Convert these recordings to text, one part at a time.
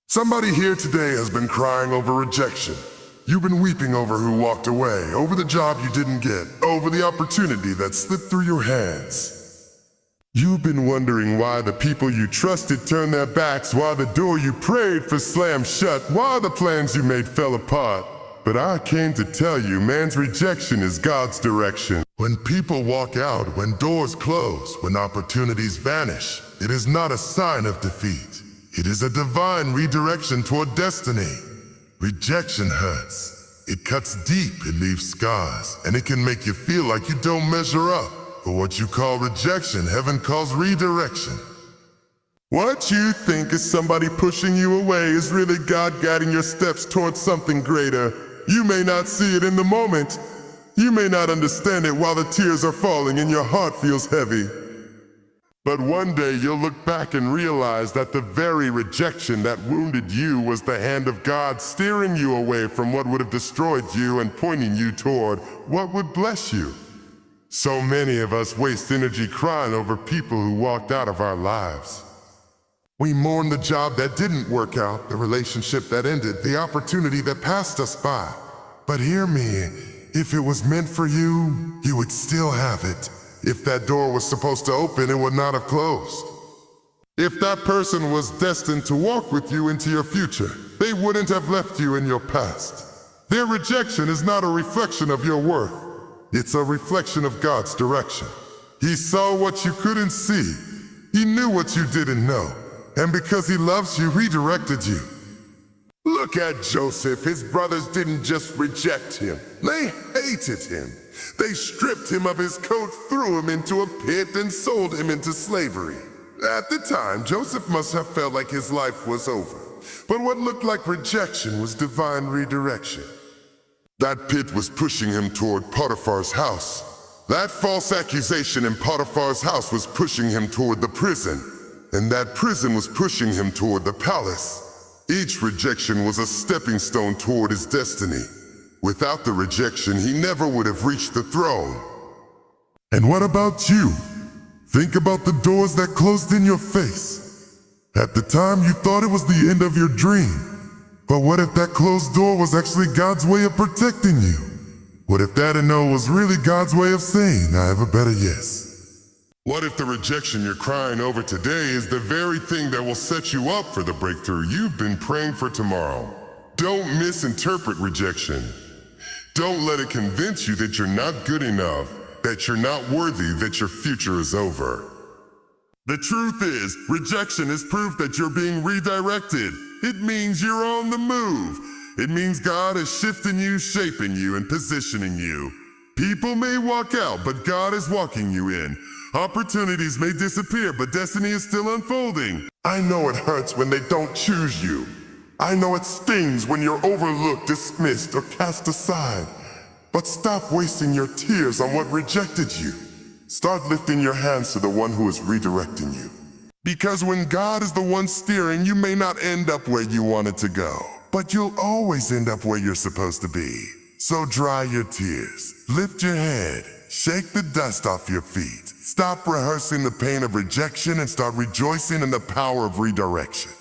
Somebody here today has been crying over rejection. You've been weeping over who walked away, over the job you didn't get, over the opportunity that slipped through your hands. You've been wondering why the people you trusted turned their backs, why the door you prayed for slammed shut, why the plans you made fell apart. But I came to tell you, man's rejection is God's direction. When people walk out, when doors close, when opportunities vanish, it is not a sign of defeat. It is a divine redirection toward destiny. Rejection hurts. It cuts deep, it leaves scars, and it can make you feel like you don't measure up. But what you call rejection, heaven calls redirection. What you think is somebody pushing you away is really God guiding your steps towards something greater. You may not see it in the moment. You may not understand it while the tears are falling and your heart feels heavy. But one day you'll look back and realize that the very rejection that wounded you was the hand of God steering you away from what would have destroyed you and pointing you toward what would bless you. So many of us waste energy crying over people who walked out of our lives. We mourn the job that didn't work out, the relationship that ended, the opportunity that passed us by. But hear me, if it was meant for you, you would still have it. If that door was supposed to open, it would not have closed. If that person was destined to walk with you into your future, they wouldn't have left you in your past. Their rejection is not a reflection of your worth. It's a reflection of God's direction. He saw what you couldn't see. He knew what you didn't know. And because he loves you, he redirected you. Look at Joseph. His brothers didn't just reject him. They hated him. They stripped him of his coat, threw him into a pit, and sold him into slavery. At the time, Joseph must have felt like his life was over. But what looked like rejection was divine redirection. That pit was pushing him toward Potiphar's house. That false accusation in Potiphar's house was pushing him toward the prison. And that prison was pushing him toward the palace. Each rejection was a stepping stone toward his destiny. Without the rejection, he never would have reached the throne. And what about you? Think about the doors that closed in your face. At the time, you thought it was the end of your dream. But what if that closed door was actually God's way of protecting you? What if that no was really God's way of saying, I have a better yes? What if the rejection you're crying over today is the very thing that will set you up for the breakthrough you've been praying for tomorrow? Don't misinterpret rejection. Don't let it convince you that you're not good enough, that you're not worthy, that your future is over. The truth is, rejection is proof that you're being redirected. It means you're on the move. It means God is shifting you, shaping you, and positioning you. People may walk out, but God is walking you in. Opportunities may disappear, but destiny is still unfolding. I know it hurts when they don't choose you. I know it stings when you're overlooked, dismissed, or cast aside. But stop wasting your tears on what rejected you. Start lifting your hands to the one who is redirecting you. Because when God is the one steering, you may not end up where you wanted to go, but you'll always end up where you're supposed to be. So dry your tears, lift your head, shake the dust off your feet. Stop rehearsing the pain of rejection and start rejoicing in the power of redirection.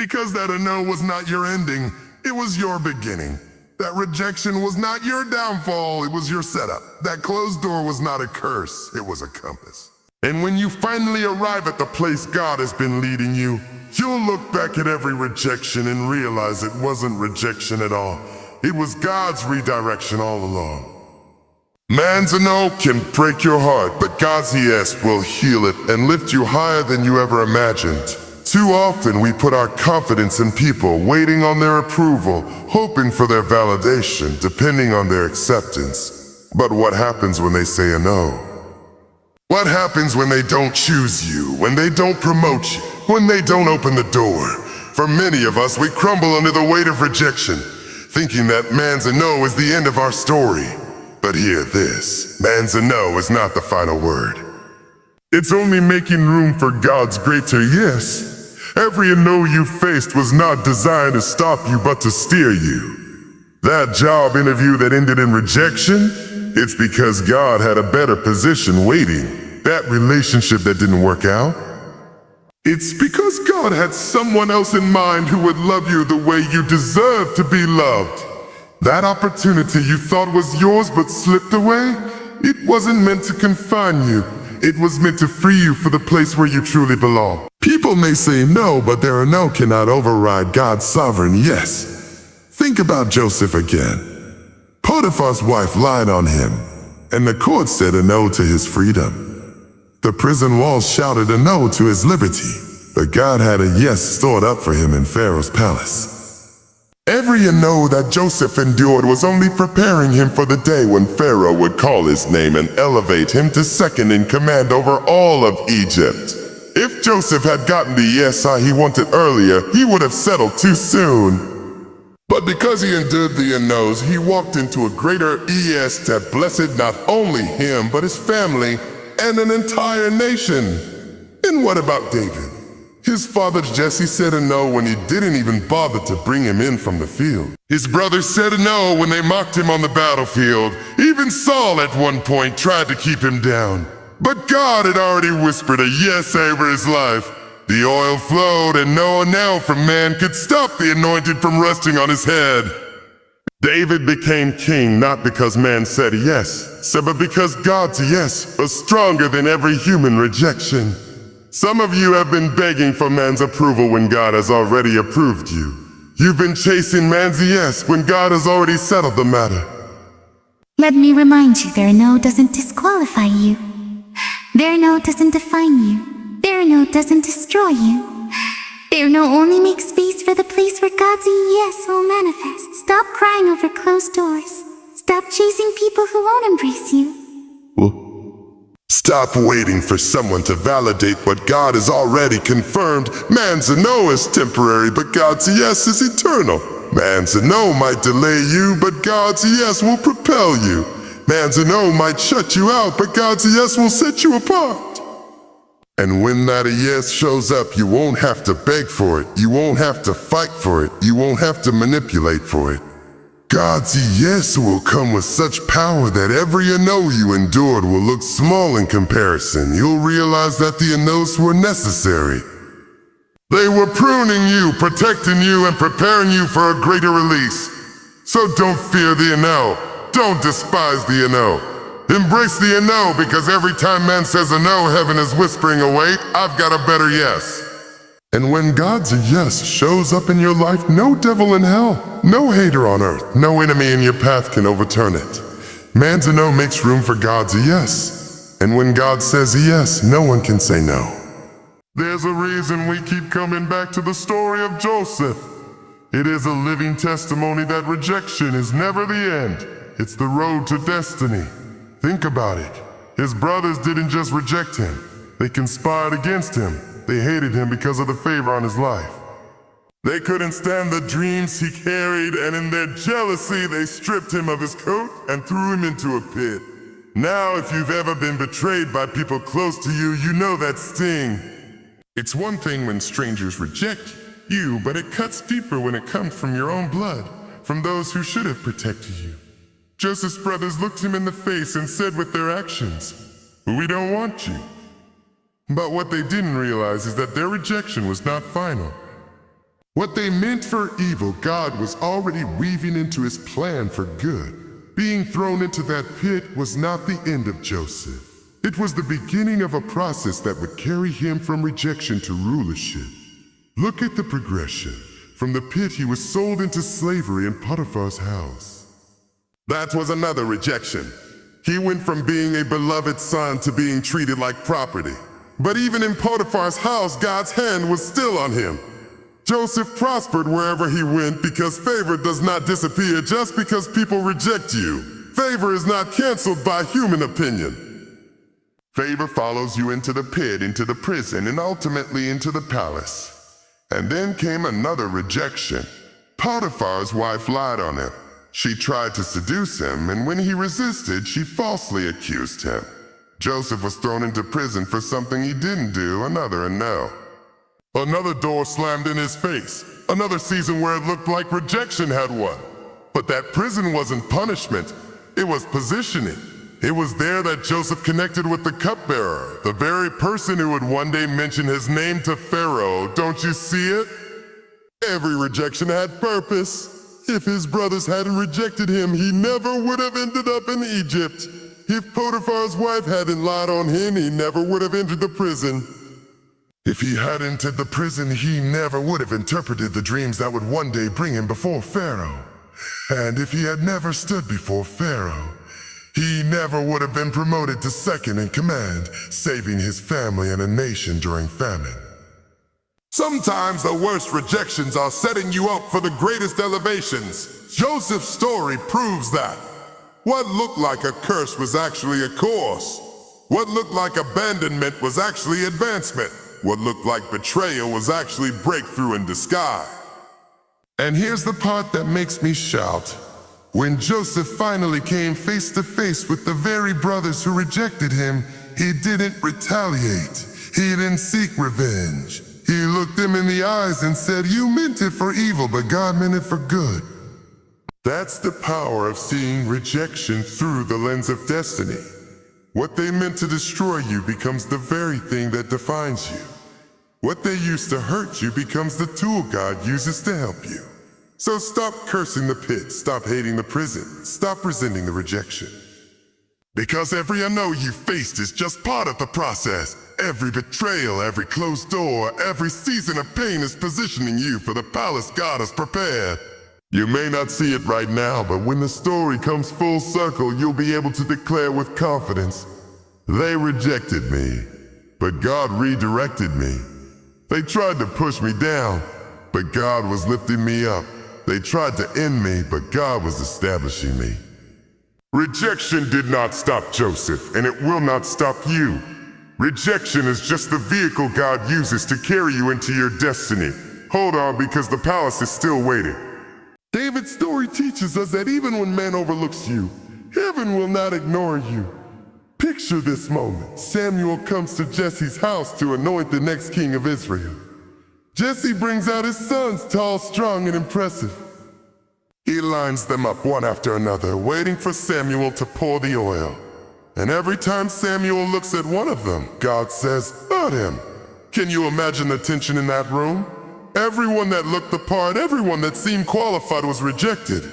Because that no was not your ending, it was your beginning. That rejection was not your downfall, it was your setup. That closed door was not a curse, it was a compass. And when you finally arrive at the place God has been leading you, you'll look back at every rejection and realize it wasn't rejection at all. It was God's redirection all along. Man's no can break your heart, but God's yes will heal it and lift you higher than you ever imagined. Too often we put our confidence in people, waiting on their approval, hoping for their validation, depending on their acceptance. But what happens when they say a no? What happens when they don't choose you, when they don't promote you, when they don't open the door? For many of us, we crumble under the weight of rejection, thinking that man's a no is the end of our story. But hear this, man's a no is not the final word. It's only making room for God's greater yes. Every no you faced was not designed to stop you, but to steer you. That job interview that ended in rejection, it's because God had a better position waiting. That relationship that didn't work out, It's because God had someone else in mind who would love you the way you deserve to be loved. That opportunity you thought was yours but slipped away, it wasn't meant to confine you. It was meant to free you for the place where you truly belong. People may say no, but their no cannot override God's sovereign yes. Think about Joseph again. Potiphar's wife lied on him, and the court said a no to his freedom. The prison walls shouted a no to his liberty, but God had a yes stored up for him in Pharaoh's palace. Every no that Joseph endured was only preparing him for the day when Pharaoh would call his name and elevate him to second in command over all of Egypt. If Joseph had gotten the yes he wanted earlier, he would have settled too soon. But because he endured the no's, he walked into a greater yes that blessed not only him, but his family and an entire nation. And what about David? His father Jesse said a no when he didn't even bother to bring him in from the field. His brothers said a no when they mocked him on the battlefield. Even Saul at one point tried to keep him down. But God had already whispered a yes over his life. The oil flowed and no now from man could stop the anointing from resting on his head. David became king not because man said yes, but because God's yes was stronger than every human rejection. Some of you have been begging for man's approval when God has already approved you. You've been chasing man's yes when God has already settled the matter. Let me remind you, their no doesn't disqualify you. Their no doesn't define you. Their no doesn't destroy you. Their no only makes space for the place where God's yes will manifest. Stop crying over closed doors. Stop chasing people who won't embrace you. Stop waiting for someone to validate what God has already confirmed. Man's no is temporary, but God's yes is eternal. Man's no might delay you, but God's yes will propel you. Man's no might shut you out, but God's yes will set you apart. And when that yes shows up, you won't have to beg for it. You won't have to fight for it. You won't have to manipulate for it. God's yes will come with such power that every no you endured will look small in comparison. You'll realize that the no's were necessary. They were pruning you, protecting you, and preparing you for a greater release. So don't fear the no. Don't despise the no. Embrace the no, because every time man says a no, heaven is whispering away, I've got a better yes. And when God's yes shows up in your life, no devil in hell, no hater on earth, no enemy in your path can overturn it. Man's a no makes room for God's yes. And when God says yes, no one can say no. There's a reason we keep coming back to the story of Joseph. It is a living testimony that rejection is never the end. It's the road to destiny. Think about it. His brothers didn't just reject him. They conspired against him. They hated him because of the favor on his life. They couldn't stand the dreams he carried, and in their jealousy, they stripped him of his coat and threw him into a pit. Now, if you've ever been betrayed by people close to you, you know that sting. It's one thing when strangers reject you, but it cuts deeper when it comes from your own blood, from those who should have protected you. Joseph's brothers looked him in the face and said with their actions, "We don't want you." But what they didn't realize is that their rejection was not final. What they meant for evil, God was already weaving into his plan for good. Being thrown into that pit was not the end of Joseph. It was the beginning of a process that would carry him from rejection to rulership. Look at the progression. From the pit, he was sold into slavery in Potiphar's house. That was another rejection. He went from being a beloved son to being treated like property. But even in Potiphar's house, God's hand was still on him. Joseph prospered wherever he went because favor does not disappear just because people reject you. Favor is not canceled by human opinion. Favor follows you into the pit, into the prison, and ultimately into the palace. And then came another rejection. Potiphar's wife lied on him. She tried to seduce him, and when he resisted, she falsely accused him. Joseph was thrown into prison for something he didn't do, another no. Another door slammed in his face. Another season where it looked like rejection had won. But that prison wasn't punishment, it was positioning. It was there that Joseph connected with the cupbearer, the very person who would one day mention his name to Pharaoh. Don't you see it? Every rejection had purpose. If his brothers hadn't rejected him, he never would have ended up in Egypt. If Potiphar's wife hadn't lied on him, he never would have entered the prison. If he had entered the prison, he never would have interpreted the dreams that would one day bring him before Pharaoh. And if he had never stood before Pharaoh, he never would have been promoted to second in command, saving his family and a nation during famine. Sometimes the worst rejections are setting you up for the greatest elevations. Joseph's story proves that. What looked like a curse was actually a course. What looked like abandonment was actually advancement. What looked like betrayal was actually breakthrough in disguise. And here's the part that makes me shout. When Joseph finally came face to face with the very brothers who rejected him, he didn't retaliate. He didn't seek revenge. He looked them in the eyes and said, "You meant it for evil, but God meant it for good." That's the power of seeing rejection through the lens of destiny. What they meant to destroy you becomes the very thing that defines you. What they used to hurt you becomes the tool God uses to help you. So stop cursing the pit, stop hating the prison, stop resenting the rejection. Because every I-know you faced is just part of the process. Every betrayal, every closed door, every season of pain is positioning you for the palace God has prepared. You may not see it right now, but when the story comes full circle, you'll be able to declare with confidence, "They rejected me, but God redirected me. They tried to push me down, but God was lifting me up. They tried to end me, but God was establishing me." Rejection did not stop Joseph, and it will not stop you. Rejection is just the vehicle God uses to carry you into your destiny. Hold on, because the palace is still waiting. David's story teaches us that even when man overlooks you, heaven will not ignore you. Picture this moment. Samuel comes to Jesse's house to anoint the next king of Israel. Jesse brings out his sons, tall, strong, and impressive. He lines them up one after another, waiting for Samuel to pour the oil. And every time Samuel looks at one of them, God says, "Not him." Can you imagine the tension in that room? Everyone that looked the part, everyone that seemed qualified was rejected.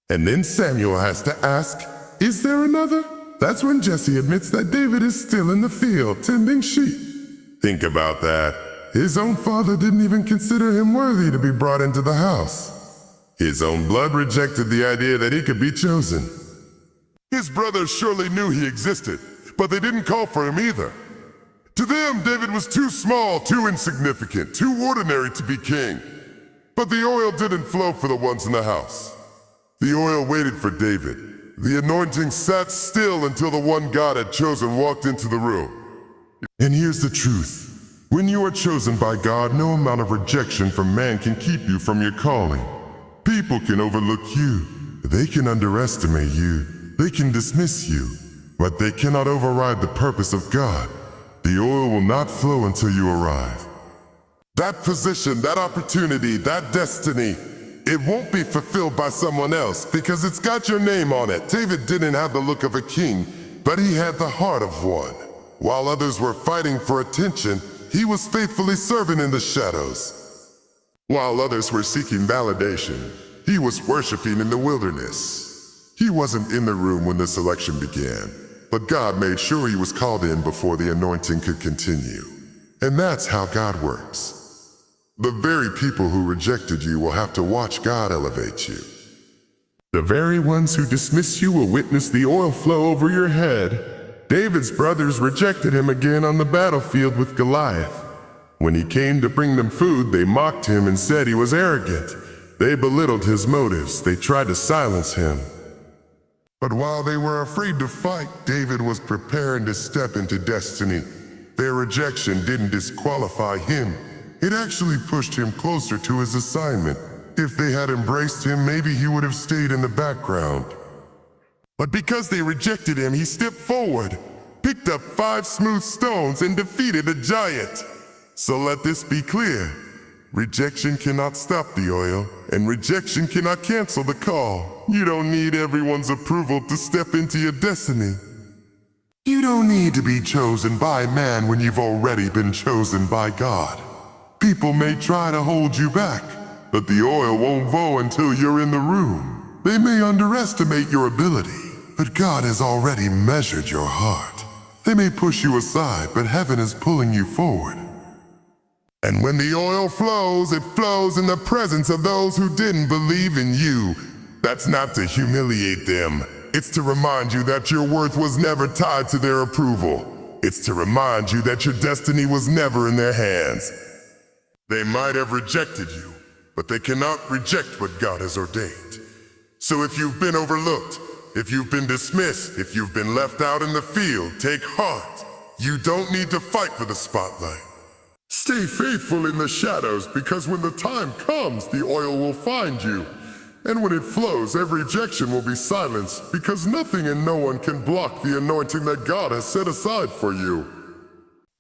And then Samuel has to ask, "Is there another?" That's when Jesse admits that David is still in the field, tending sheep. Think about that. His own father didn't even consider him worthy to be brought into the house. His own blood rejected the idea that he could be chosen. His brothers surely knew he existed, but they didn't call for him either. To them, David was too small, too insignificant, too ordinary to be king. But the oil didn't flow for the ones in the house. The oil waited for David. The anointing sat still until the one God had chosen walked into the room. And here's the truth. When you are chosen by God, no amount of rejection from man can keep you from your calling. People can overlook you. They can underestimate you. They can dismiss you. But they cannot override the purpose of God. The oil will not flow until you arrive. That position, that opportunity, that destiny, it won't be fulfilled by someone else because it's got your name on it. David didn't have the look of a king, but he had the heart of one. While others were fighting for attention, he was faithfully serving in the shadows. While others were seeking validation, he was worshiping in the wilderness. He wasn't in the room when the selection began, but God made sure he was called in before the anointing could continue. And that's how God works. The very people who rejected you will have to watch God elevate you. The very ones who dismiss you will witness the oil flow over your head. David's brothers rejected him again on the battlefield with Goliath. When he came to bring them food, they mocked him and said he was arrogant. They belittled his motives. They tried to silence him. But while they were afraid to fight, David was preparing to step into destiny. Their rejection didn't disqualify him. It actually pushed him closer to his assignment. If they had embraced him, maybe he would have stayed in the background. But because they rejected him, he stepped forward, picked up 5 smooth stones, and defeated a giant. So let this be clear. Rejection cannot stop the oil, and rejection cannot cancel the call. You don't need everyone's approval to step into your destiny. You don't need to be chosen by man when you've already been chosen by God. People may try to hold you back, but the oil won't flow until you're in the room. They may underestimate your ability, but God has already measured your heart. They may push you aside, but heaven is pulling you forward. And when the oil flows, it flows in the presence of those who didn't believe in you. That's not to humiliate them. It's to remind you that your worth was never tied to their approval. It's to remind you that your destiny was never in their hands. They might have rejected you, but they cannot reject what God has ordained. So if you've been overlooked, if you've been dismissed, if you've been left out in the field, take heart. You don't need to fight for the spotlight. Stay faithful in the shadows, because when the time comes, the oil will find you. And when it flows, every rejection will be silenced, because nothing and no one can block the anointing that God has set aside for you.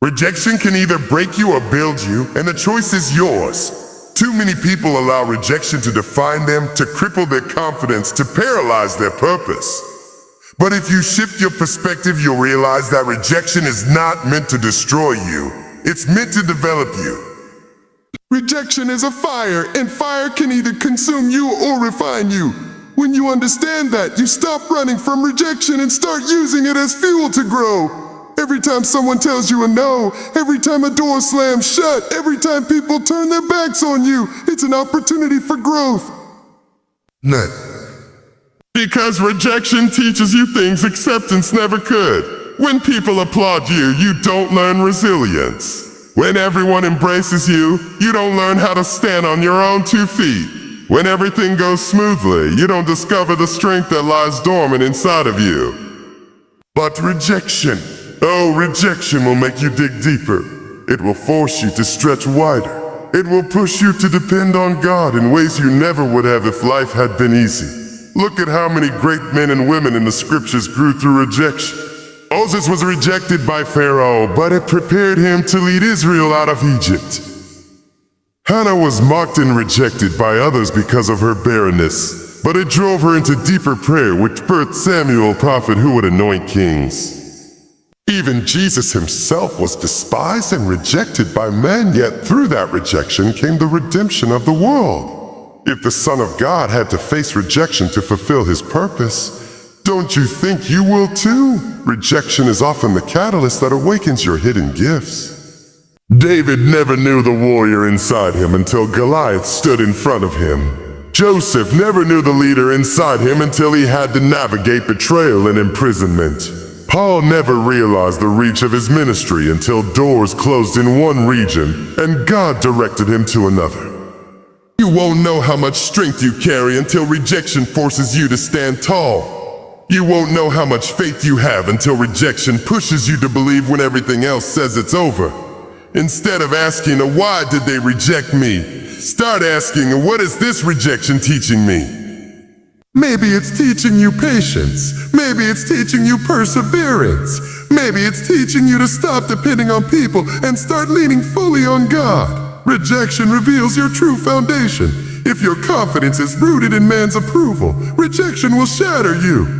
Rejection can either break you or build you, and the choice is yours. Too many people allow rejection to define them, to cripple their confidence, to paralyze their purpose. But if you shift your perspective, you'll realize that rejection is not meant to destroy you. It's meant to develop you. Rejection is a fire, and fire can either consume you or refine you. When you understand that, you stop running from rejection and start using it as fuel to grow. Every time someone tells you a no, every time a door slams shut, every time people turn their backs on you, it's an opportunity for growth. Nut. Because rejection teaches you things acceptance never could. When people applaud you, you don't learn resilience. When everyone embraces you, you don't learn how to stand on your own 2 feet. When everything goes smoothly, you don't discover the strength that lies dormant inside of you. But rejection, oh, rejection will make you dig deeper. It will force you to stretch wider. It will push you to depend on God in ways you never would have if life had been easy. Look at how many great men and women in the scriptures grew through rejection. Moses was rejected by Pharaoh, but it prepared him to lead Israel out of Egypt. Hannah was mocked and rejected by others because of her barrenness, but it drove her into deeper prayer, which birthed Samuel, prophet who would anoint kings. Even Jesus himself was despised and rejected by men, yet through that rejection came the redemption of the world. If the Son of God had to face rejection to fulfill his purpose, don't you think you will too? Rejection is often the catalyst that awakens your hidden gifts. David never knew the warrior inside him until Goliath stood in front of him. Joseph never knew the leader inside him until he had to navigate betrayal and imprisonment. Paul never realized the reach of his ministry until doors closed in one region and God directed him to another. You won't know how much strength you carry until rejection forces you to stand tall. You won't know how much faith you have until rejection pushes you to believe when everything else says it's over. Instead of asking, why did they reject me? Start asking, what is this rejection teaching me? Maybe it's teaching you patience. Maybe it's teaching you perseverance. Maybe it's teaching you to stop depending on people and start leaning fully on God. Rejection reveals your true foundation. If your confidence is rooted in man's approval, rejection will shatter you.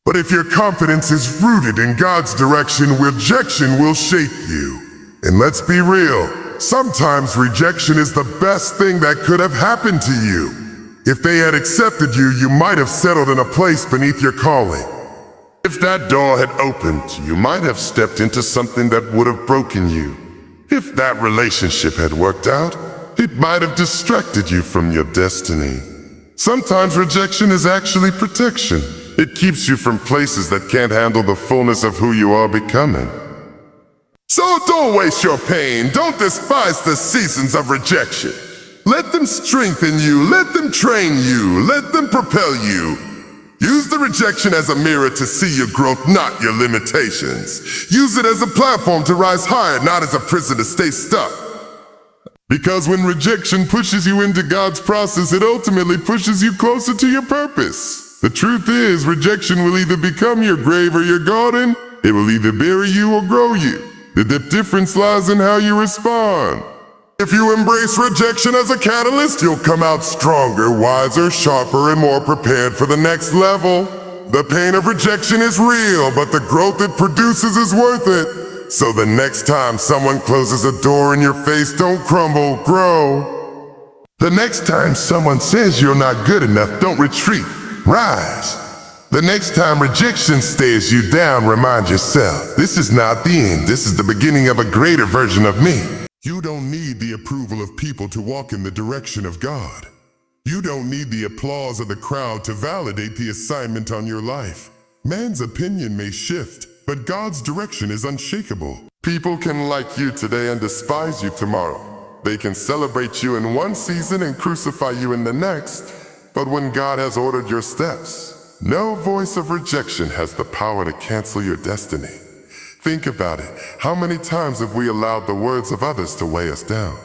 But if your confidence is rooted in God's direction, rejection will shape you. And let's be real, sometimes rejection is the best thing that could have happened to you. If they had accepted you, you might have settled in a place beneath your calling. If that door had opened, you might have stepped into something that would have broken you. If that relationship had worked out, it might have distracted you from your destiny. Sometimes rejection is actually protection. It keeps you from places that can't handle the fullness of who you are becoming. So don't waste your pain. Don't despise the seasons of rejection. Let them strengthen you. Let them train you. Let them propel you. Use the rejection as a mirror to see your growth, not your limitations. Use it as a platform to rise higher, not as a prison to stay stuck. Because when rejection pushes you into God's process, it ultimately pushes you closer to your purpose. The truth is, rejection will either become your grave or your garden. It will either bury you or grow you. The difference lies in how you respond. If you embrace rejection as a catalyst, you'll come out stronger, wiser, sharper, and more prepared for the next level. The pain of rejection is real, but the growth it produces is worth it. So the next time someone closes a door in your face, don't crumble, grow. The next time someone says you're not good enough, don't retreat, rise. The next time rejection stares you down, remind yourself, this is not the end, this is the beginning of a greater version of me. You don't need the approval of people to walk in the direction of God. You don't need the applause of the crowd to validate the assignment on your life. Man's opinion may shift, but God's direction is unshakable. People can like you today and despise you tomorrow. They can celebrate you in one season and crucify you in the next. But when God has ordered your steps, no voice of rejection has the power to cancel your destiny. Think about it. How many times have we allowed the words of others to weigh us down?